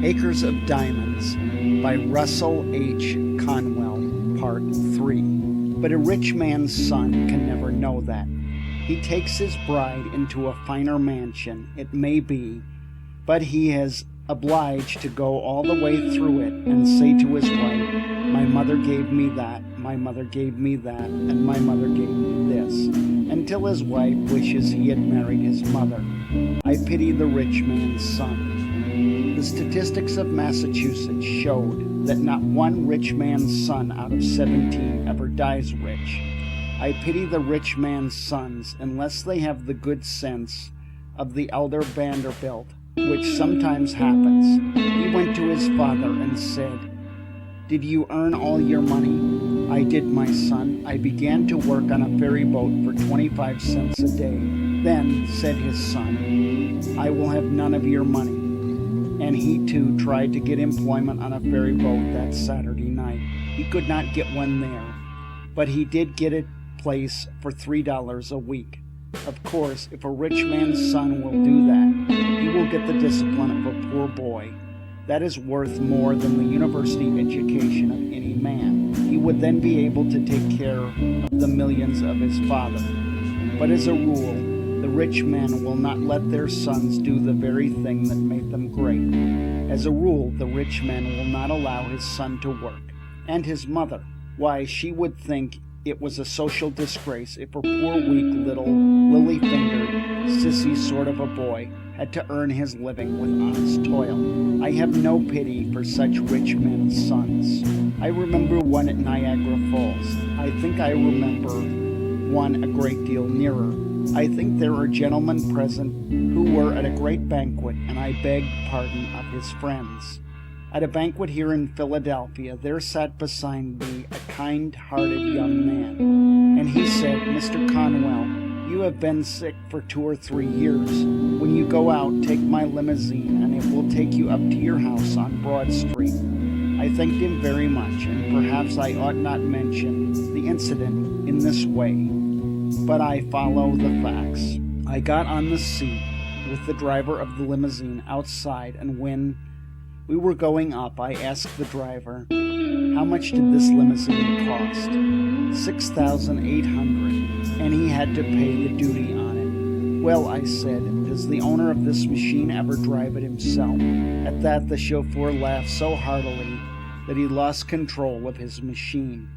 Acres of Diamonds by Russell H. Conwell, Part 3. But a rich man's son can never know that. He takes his bride into a finer mansion, it may be, but he is obliged to go all the way through it and say to his wife, "My mother gave me that, my mother gave me that, and my mother gave me this," until his wife wishes he had married his mother. I pity the rich man's son. The statistics of Massachusetts showed that not one rich man's son out of 17 ever dies rich. I pity the rich man's sons unless they have the good sense of the elder Vanderbilt, which sometimes happens. He went to his father and said, "Did you earn all your money?" "I did, my son. I began to work on a ferry boat for 25 cents a day." "Then," said his son, "I will have none of your money." And he too tried to get employment on a ferry boat that Saturday night. He could not get one there, but he did get a place for $3 a week. Of course, if a rich man's son will do that, he will get the discipline of a poor boy. That is worth more than the university education of any man. He would then be able to take care of the millions of his father. But as a rule, the rich men will not let their sons do the very thing that made them great. As a rule, the rich man will not allow his son to work. And his mother, why, she would think it was a social disgrace if her poor, weak, little, lily-fingered, sissy sort of a boy had to earn his living with honest toil. I have no pity for such rich men's sons. I remember one at Niagara Falls. I think I remember one a great deal nearer. I think there are gentlemen present who were at a great banquet, and I beg pardon of his friends. At a banquet here in Philadelphia, there sat beside me a kind-hearted young man, and he said, "Mr. Conwell, you have been sick for 2 or 3 years. When you go out, take my limousine, and it will take you up to your house on Broad Street." I thanked him very much, and perhaps I ought not mention the incident in this way, but I follow the facts. I got on the seat with the driver of the limousine outside, and when we were going up, I asked the driver, "How much did this limousine cost?" $6,800, and he had to pay the duty on it. "Well," I said, "does the owner of this machine ever drive it himself?" At that, the chauffeur laughed so heartily that he lost control of his machine.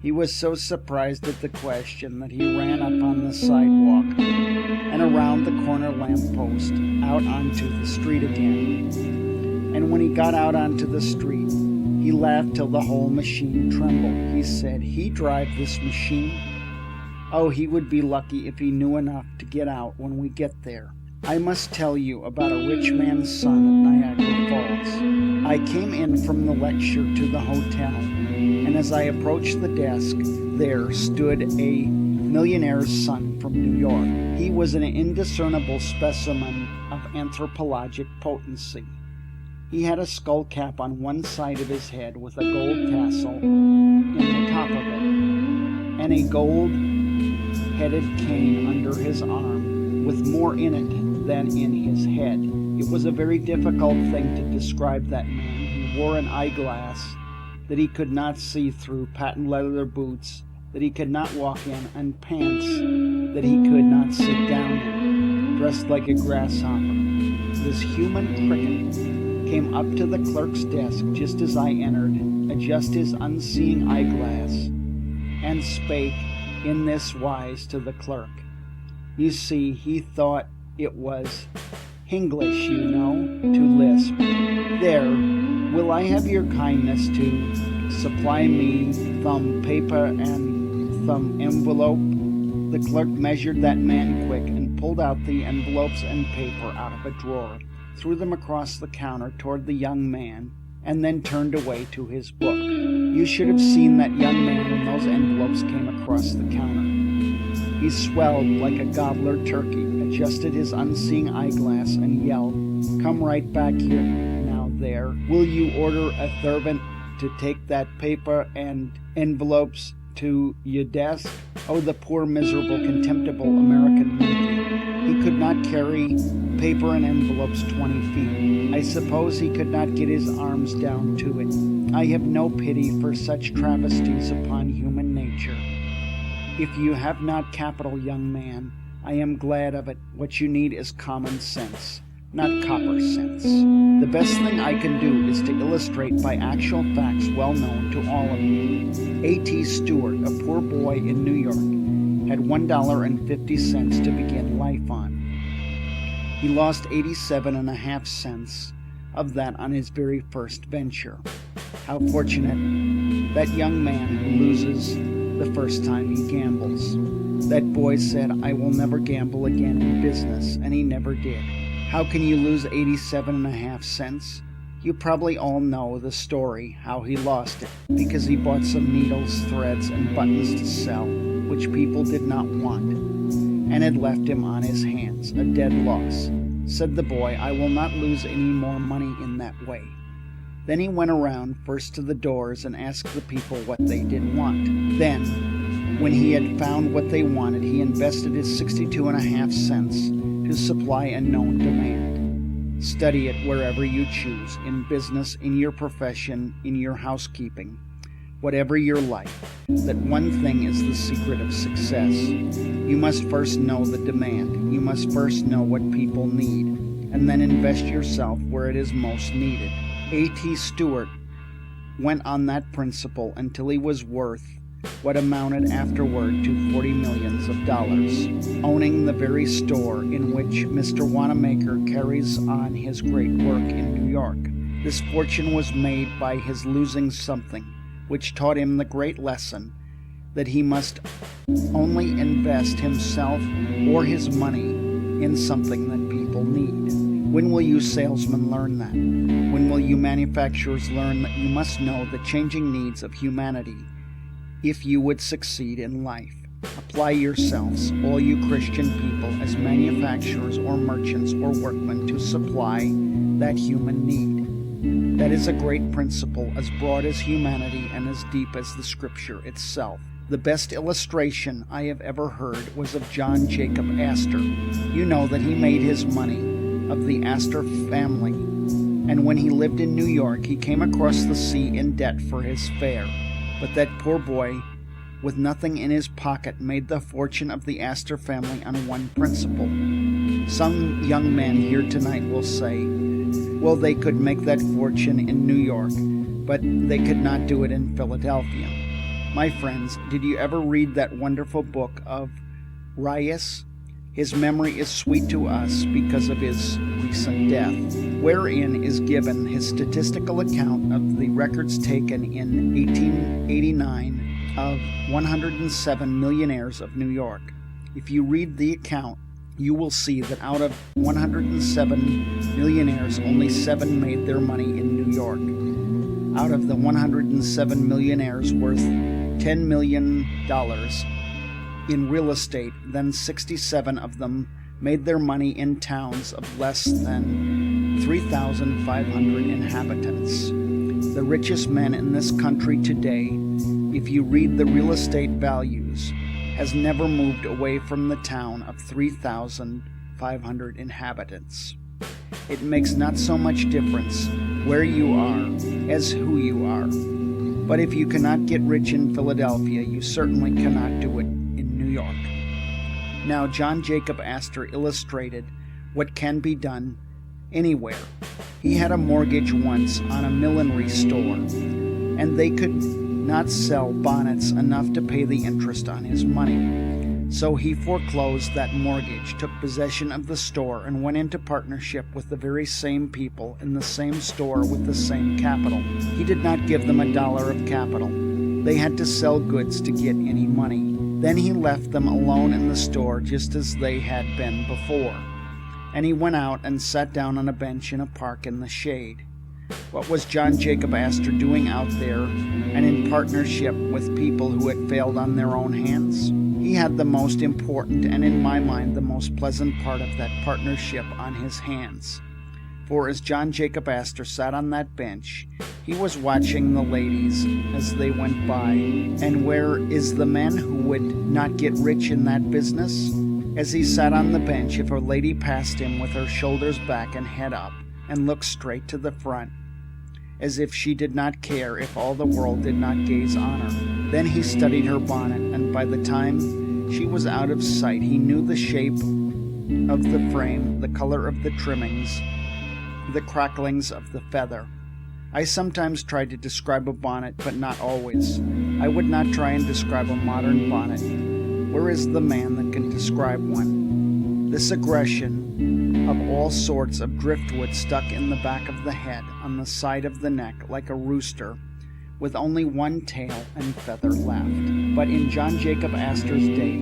He was so surprised at the question that he ran up on the sidewalk and around the corner lamppost out onto the street again. And when he got out onto the street, he laughed till the whole machine trembled. He said, "He drive this machine? Oh, he would be lucky if he knew enough to get out when we get there." I must tell you about a rich man's son at Niagara Falls. I came in from the lecture to the hotel, and as I approached the desk, there stood a millionaire's son from New York. He was an indiscernible specimen of anthropologic potency. He had a skull cap on one side of his head with a gold tassel in the top of it, and a gold-headed cane under his arm with more in it than in his head. It was a very difficult thing to describe that man. He wore an eyeglass that he could not see through, patent leather boots that he could not walk in, and pants that he could not sit down in, dressed like a grasshopper. This human cricket came up to the clerk's desk just as I entered, adjusted his unseeing eyeglass, and spake in this wise to the clerk. You see, he thought it was Hinglish, you know, to lisp. "There, will I have your kindness to supply me thumb paper and thumb envelope?" The clerk measured that man quick and pulled out the envelopes and paper out of a drawer, threw them across the counter toward the young man, and then turned away to his book. You should have seen that young man when those envelopes came across the counter. He swelled like a gobbler turkey, adjusted his unseeing eyeglass, and yelled, "Come right back here now there. Will you order a servant to take that paper and envelopes to your desk?" Oh, the poor, miserable, contemptible American monkey. He could not carry paper and envelopes 20 feet. I suppose he could not get his arms down to it. I have no pity for such travesties upon human nature. If you have not capital, young man, I am glad of it. What you need is common sense, not copper cents. The best thing I can do is to illustrate by actual facts well known to all of you. A.T. Stewart, a poor boy in New York, had $1.50 to begin life on. He lost 87.5 cents of that on his very first venture. How fortunate that young man who loses the first time he gambles. That boy said, "I will never gamble again in business," and he never did. How can you lose 87.5 cents? You probably all know the story, how he lost it, because he bought some needles, threads, and buttons to sell, which people did not want, and had left him on his hands, a dead loss. Said the boy, "I will not lose any more money in that way." Then he went around first to the doors and asked the people what they did want. Then, when he had found what they wanted, he invested his 62.5 cents to supply a known demand. Study it wherever you choose, in business, in your profession, in your housekeeping, whatever your life. That one thing is the secret of success. You must first know the demand. You must first know what people need, and then invest yourself where it is most needed. A.T. Stewart went on that principle until he was worth what amounted afterward to $40 million, owning the very store in which Mr. Wanamaker carries on his great work in New York. This fortune was made by his losing something, which taught him the great lesson that he must only invest himself or his money in something that people need. When will you salesmen learn that? When will you manufacturers learn that you must know the changing needs of humanity if you would succeed in life? Apply yourselves, all you Christian people, as manufacturers or merchants or workmen to supply that human need. That is a great principle, as broad as humanity and as deep as the Scripture itself. The best illustration I have ever heard was of John Jacob Astor. You know that he made his money of the Astor family, and when he lived in New York, he came across the sea in debt for his fare. But that poor boy, with nothing in his pocket, made the fortune of the Astor family on one principle. Some young man here tonight will say, well, they could make that fortune in New York, but they could not do it in Philadelphia. My friends, did you ever read that wonderful book of Rius? His memory is sweet to us because of his recent death, wherein is given his statistical account of the records taken in 1889 of 107 millionaires of New York. If you read the account, you will see that out of 107 millionaires, only 7 made their money in New York. Out of the 107 millionaires worth $10 million in real estate, then 67 of them made their money in towns of less than 3,500 inhabitants. The richest man in this country today, if you read the real estate values, has never moved away from the town of 3,500 inhabitants. It makes not so much difference where you are as who you are. But if you cannot get rich in Philadelphia, you certainly cannot do it in New York. Now, John Jacob Astor illustrated what can be done anywhere. He had a mortgage once on a millinery store, and they could not sell bonnets enough to pay the interest on his money. So he foreclosed that mortgage, took possession of the store, and went into partnership with the very same people in the same store with the same capital. He did not give them $1 of capital. They had to sell goods to get any money. Then he left them alone in the store just as they had been before. And he went out and sat down on a bench in a park in the shade. What was John Jacob Astor doing out there and in partnership with people who had failed on their own hands? He had the most important and, in my mind, the most pleasant part of that partnership on his hands. For as John Jacob Astor sat on that bench, he was watching the ladies as they went by. And where is the man who would not get rich in that business? As he sat on the bench, if a lady passed him with her shoulders back and head up and looked straight to the front, as if she did not care if all the world did not gaze on her. Then he studied her bonnet, and by the time she was out of sight, he knew the shape of the frame, the color of the trimmings, the cracklings of the feather. I sometimes tried to describe a bonnet, but not always. I would not try and describe a modern bonnet. Where is the man that can describe one? This aggression of all sorts of driftwood stuck in the back of the head, on the side of the neck, like a rooster, with only one tail and feather left. But in John Jacob Astor's day,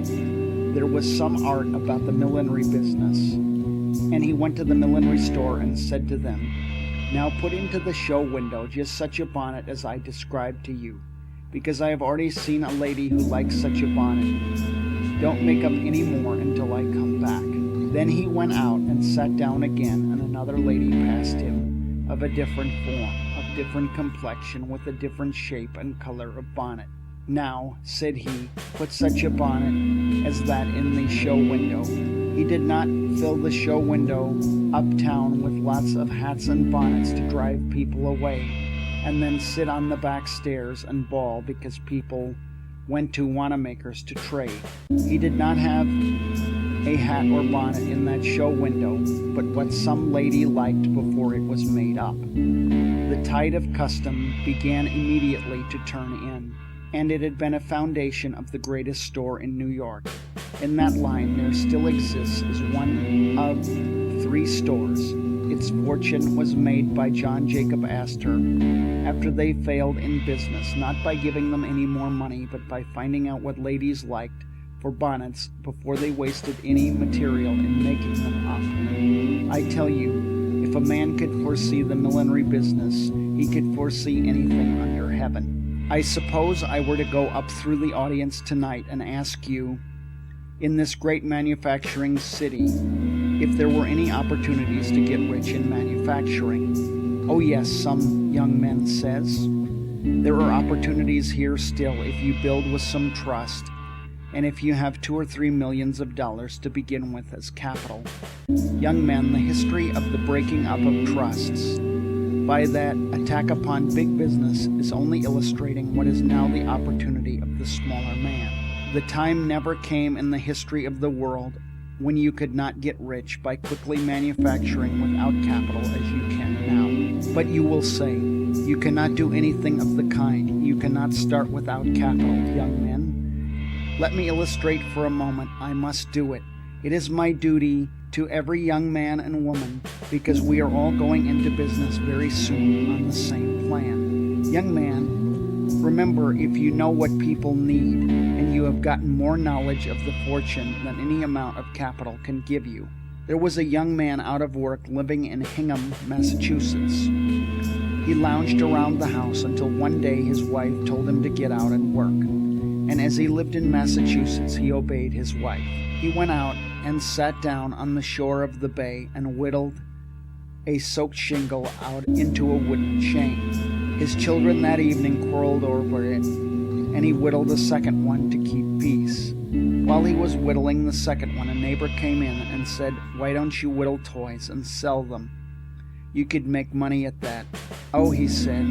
there was some art about the millinery business, and he went to the millinery store and said to them, "Now put into the show window just such a bonnet as I described to you, because I have already seen a lady who likes such a bonnet. Don't make up any more until I come back." Then he went out and sat down again, and another lady passed him, of a different form, of different complexion, with a different shape and color of bonnet. "Now," said he, "put such a bonnet as that in the show window." He did not fill the show window uptown with lots of hats and bonnets to drive people away, and then sit on the back stairs and bawl because people went to Wanamaker's to trade. He did not have a hat or bonnet in that show window, but what some lady liked before it was made up. The tide of custom began immediately to turn in, and it had been a foundation of the greatest store in New York. In that line there still exists as one of 3 stores. Its fortune was made by John Jacob Astor after they failed in business, not by giving them any more money, but by finding out what ladies liked for bonnets before they wasted any material in making them up. I tell you, if a man could foresee the millinery business, he could foresee anything under heaven. I suppose I were to go up through the audience tonight and ask you, in this great manufacturing city, if there were any opportunities to get rich in manufacturing. "Oh yes," some young man says. "There are opportunities here still if you build with some trust, and if you have $2 or $3 millions to begin with as capital." Young men, the history of the breaking up of trusts by that attack upon big business is only illustrating what is now the opportunity of the smaller man. The time never came in the history of the world when you could not get rich by quickly manufacturing without capital as you can now. But you will say, you cannot do anything of the kind. You cannot start without capital, young men. Let me illustrate for a moment. I must do it. It is my duty to every young man and woman, because we are all going into business very soon on the same plan. Young man, remember, if you know what people need, and you have gotten more knowledge of the fortune than any amount of capital can give you. There was a young man out of work living in Hingham, Massachusetts. He lounged around the house until one day his wife told him to get out and work. And as he lived in Massachusetts, he obeyed his wife. He went out and sat down on the shore of the bay and whittled a soaked shingle out into a wooden chain. His children that evening quarreled over it, and he whittled a second one to keep peace. While he was whittling the second one, a neighbor came in and said, "Why don't you whittle toys and sell them? You could make money at that." "Oh," he said,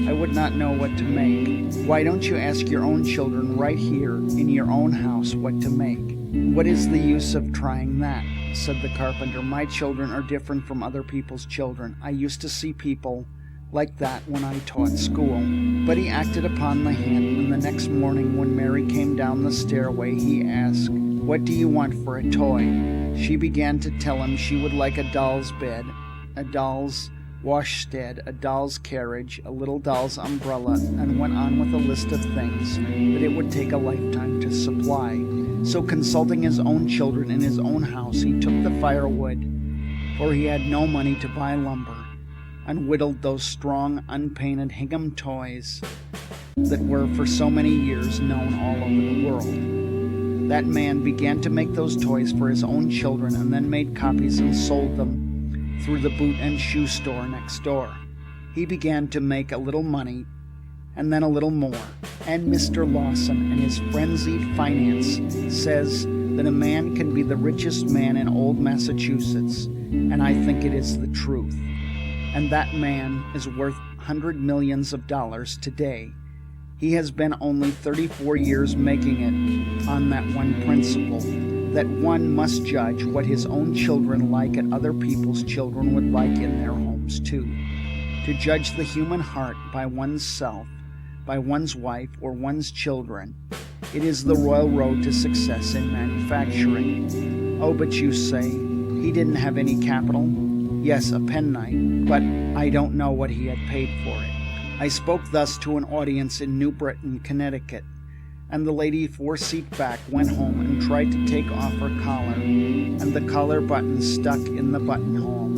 "I would not know what to make." "Why don't you ask your own children right here in your own house what to make?" "What is the use of trying that?" said the carpenter. "My children are different from other people's children. I used to see people like that when I taught school." But he acted upon the hint, and the next morning when Mary came down the stairway, he asked, "What do you want for a toy?" She began to tell him she would like a doll's bed, a doll's washstead, a doll's carriage, a little doll's umbrella, and went on with a list of things that it would take a lifetime to supply. So consulting his own children in his own house, he took the firewood, for he had no money to buy lumber, and whittled those strong, unpainted Hingham toys that were for so many years known all over the world. That man began to make those toys for his own children, and then made copies and sold them through the boot and shoe store next door. He began to make a little money, and then a little more, and Mr. Lawson and his frenzied finance says that a man can be the richest man in old Massachusetts, and I think it is the truth. And that man is worth $100 million today. He has been only 34 years making it on that one principle, that one must judge what his own children like and other people's children would like in their homes too. To judge the human heart by one's self, by one's wife or one's children, it is the royal road to success in manufacturing. Oh, but you say, he didn't have any capital? Yes, a penknife, but I don't know what he had paid for it. I spoke thus to an audience in New Britain, Connecticut, and the lady 4 seats back went home and tried to take off her collar, and the collar button stuck in the buttonhole.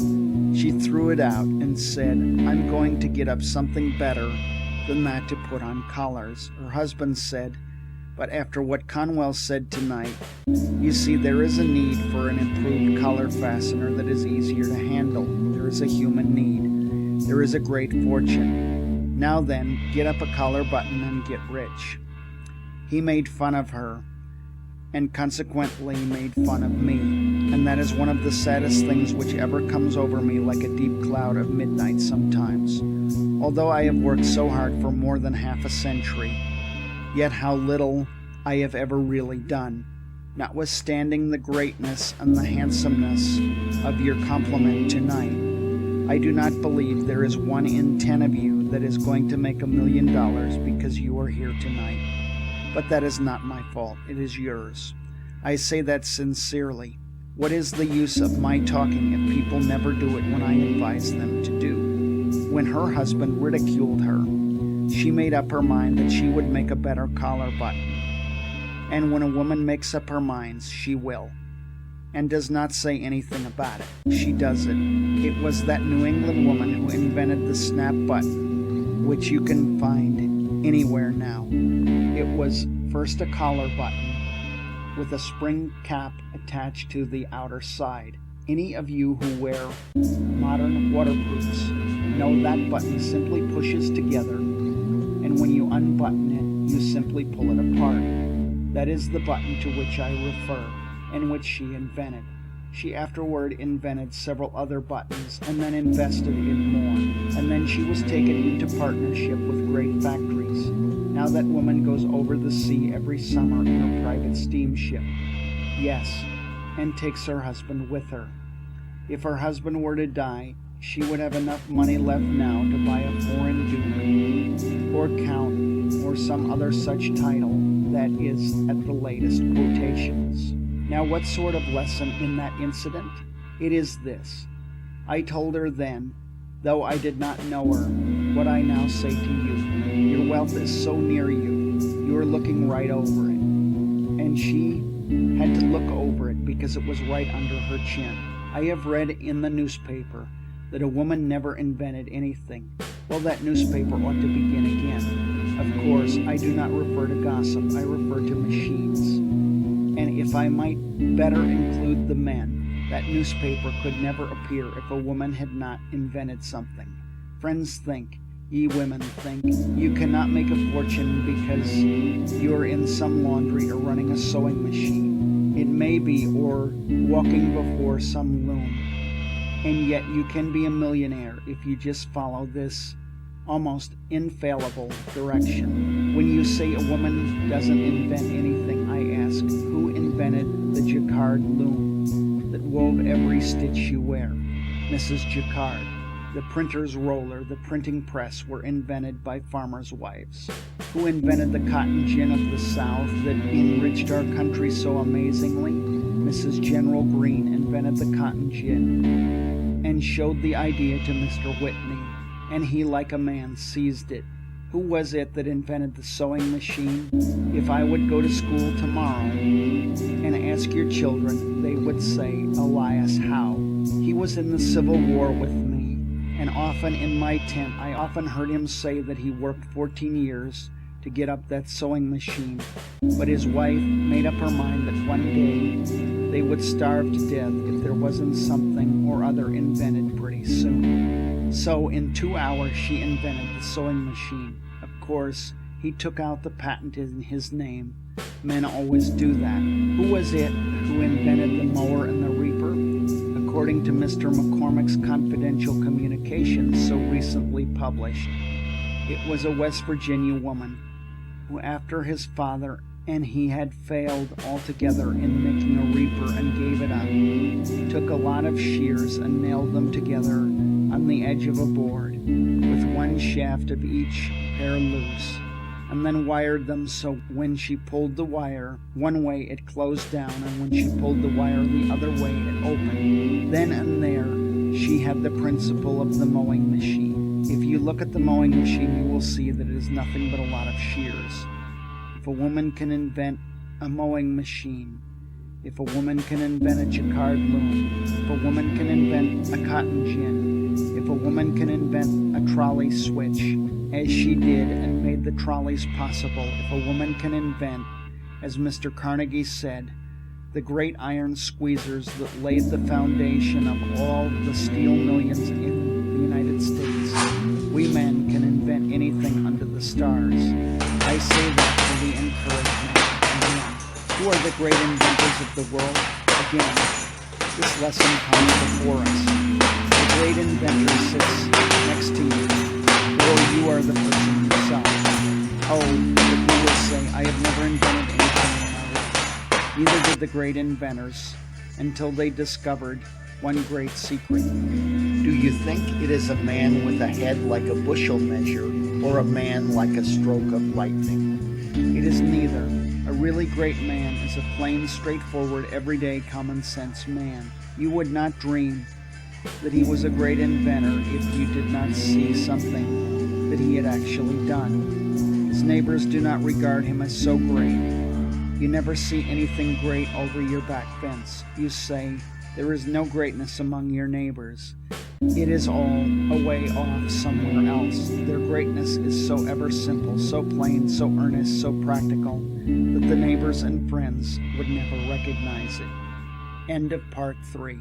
She threw it out and said, I'm going to get up something better than that to put on collars. Her husband said, but after what Conwell said tonight, you see, there is a need for an improved collar fastener that is easier to handle. There is a human need. There is a great fortune. Now then, get up a collar button and get rich. He made fun of her, and consequently made fun of me, and that is one of the saddest things which ever comes over me like a deep cloud of midnight sometimes. Although I have worked so hard for more than half a century, yet how little I have ever really done, notwithstanding the greatness and the handsomeness of your compliment tonight. I do not believe there is 1 in 10 of you that is going to make $1 million because you are here tonight. But that is not my fault, it is yours. I say that sincerely. What is the use of my talking if people never do it when I advise them to do? When her husband ridiculed her, she made up her mind that she would make a better collar button. And when a woman makes up her mind, she will, and does not say anything about it. She does it. It was that New England woman who invented the snap button, which you can find anywhere now. It was first a collar button with a spring cap attached to the outer side. Any of you who wear modern waterproofs know that button simply pushes together, and when you unbutton it, you simply pull it apart. That is the button to which I refer, and which she invented. She afterward invented several other buttons, and then invested in more, and then she was taken into partnership with great factories. Now that woman goes over the sea every summer in a private steamship. Yes, and takes her husband with her. If her husband were to die, she would have enough money left now to buy a foreign duke, or count, or some other such title that is at the latest quotations. Now, what sort of lesson in that incident? It is this. I told her then, though I did not know her, what I now say to you. Your wealth is so near you, you are looking right over it. And she had to look over it because it was right under her chin. I have read in the newspaper that a woman never invented anything. Well, that newspaper ought to begin again. Of course, I do not refer to gossip, I refer to machines. And if I might better include the men, that newspaper could never appear if a woman had not invented something. Friends, think, ye women, think, you cannot make a fortune because you are in some laundry or running a sewing machine. It may be, or walking before some loom. And yet you can be a millionaire if you just follow this almost infallible direction. When you say a woman doesn't invent anything, I ask, who invented the jacquard loom that wove every stitch you wear? Mrs. Jacquard. The printer's roller, the printing press were invented by farmers' wives. Who invented the cotton gin of the South that enriched our country so amazingly? Mrs. General Greene invented the cotton gin and showed the idea to Mr. Whitney, and he, like a man, seized it. Who was it that invented the sewing machine? If I would go to school tomorrow and ask your children, they would say, Elias Howe. He was in the Civil War with me, and often in my tent I often heard him say that he worked 14 years to get up that sewing machine, but his wife made up her mind that one day they would starve to death if there wasn't something or other invented pretty soon. So in 2 hours she invented the sewing machine. Of course, he took out the patent in his name, Men always do that. Who was it who invented the mower and the reaper? According to Mr. McCormick's confidential communications so recently published, it was a West Virginia woman who, after his father and he had failed altogether in making a reaper and gave it up, took a lot of shears and nailed them together on the edge of a board, with one shaft of each pair loose, and then wired them so when she pulled the wire one way it closed down, and when she pulled the wire the other way it opened. Then and there she had the principle of the mowing machine. If you look at the mowing machine, you will see that it is nothing but a lot of shears. If a woman can invent a mowing machine, if a woman can invent a jacquard loom, if a woman can invent a cotton gin, if a woman can invent a trolley switch, as she did and made the trolleys possible, if a woman can invent, as Mr. Carnegie said, the great iron squeezers that laid the foundation of all the steel millions in the United States, we men can invent anything under the stars. I say that for the encouragement of men, who are the great inventors of the world. Again, this lesson comes before us. The great inventor sits next to you, or you are the person yourself. Oh, but you will say, I have never invented anything in my life. Neither did the great inventors, until they discovered one great secret. Do you think it is a man with a head like a bushel measure, or a man like a stroke of lightning? It is neither. A really great man is a plain, straightforward, everyday, common-sense man. You would not dream that he was a great inventor if you did not see something that he had actually done. His neighbors do not regard him as so great. You never see anything great over your back fence. You say, there is no greatness among your neighbors. It is all away off somewhere else. Their greatness is so ever simple, so plain, so earnest, so practical, that the neighbors and friends would never recognize it. End of part 3.